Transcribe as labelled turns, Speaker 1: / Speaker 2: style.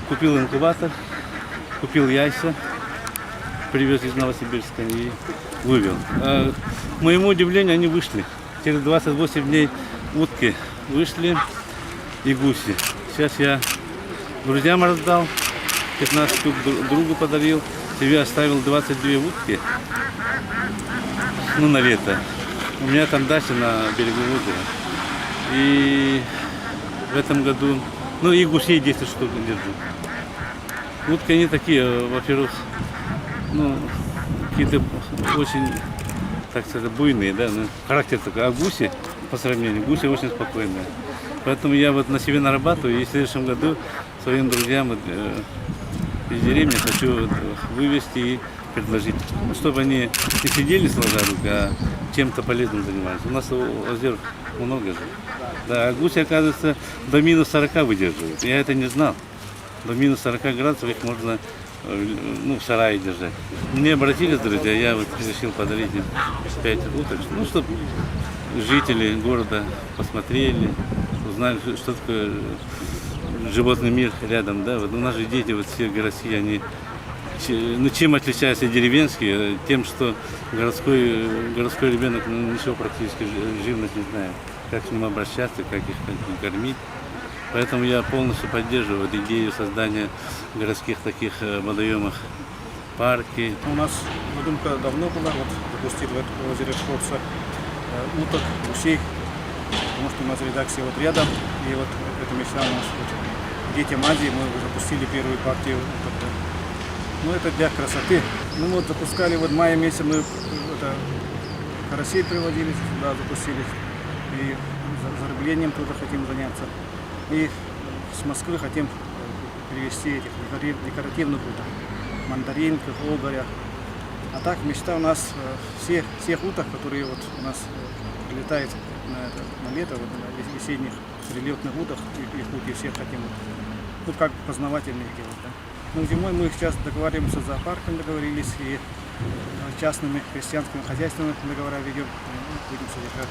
Speaker 1: купил инкубатор, купил яйца, привез из Новосибирска и вывел. К моему удивлению, они вышли. Через 28 дней утки вышли и гуси. Сейчас я друзьям раздал, 15 штук другу подарил. Себе оставил 22 утки, на лето. У меня там дача на берегу озера. И в этом году, и гусей 10 штук держу. Утки они такие, во-первых, какие-то очень, так сказать, буйные, да, характер такой. А гуси, по сравнению, гуси очень спокойные. Поэтому я на себе нарабатываю, и в следующем году своим друзьям из деревни хочу вывести и предложить, чтобы они не сидели сложа руки, а чем-то полезным занимались. У нас озер много же. Да, а гуси, оказывается, до минус 40 выдерживают. Я это не знал. До минус 40 градусов их можно в сарае держать. Мне обратились друзья, я решил подарить им 5 уток, чтобы жители города посмотрели, узнали, что такое животный мир рядом, да, у нас же дети, все городские, они, чем отличаются деревенские? Тем, что городской ребенок ничего практически живность не знает, как с ним обращаться, как их кормить. Поэтому я полностью поддерживаю идею создания городских таких водоемов, парки.
Speaker 2: У нас задумка давно была, запустить в это озеро Шкотса уток, гусей, потому что у нас редакция рядом, и эта мечта у нас детям Азии мы запустили первую партию. Это для красоты. Запускали в мае месяце, мы карасей приводили сюда, запустили, и зарублением тоже хотим заняться. И с Москвы хотим привезти этих декоративных уток, мандаринков, угоря. А так мечта у нас всех уток, которые у нас прилетают на лето, на весенних прилетных уток, их утки всех хотим как познавательные делать. Да. Зимой мы сейчас договариваемся с зоопарком, договорились, и частными крестьянскими хозяйствами договора ведем, будем содержать.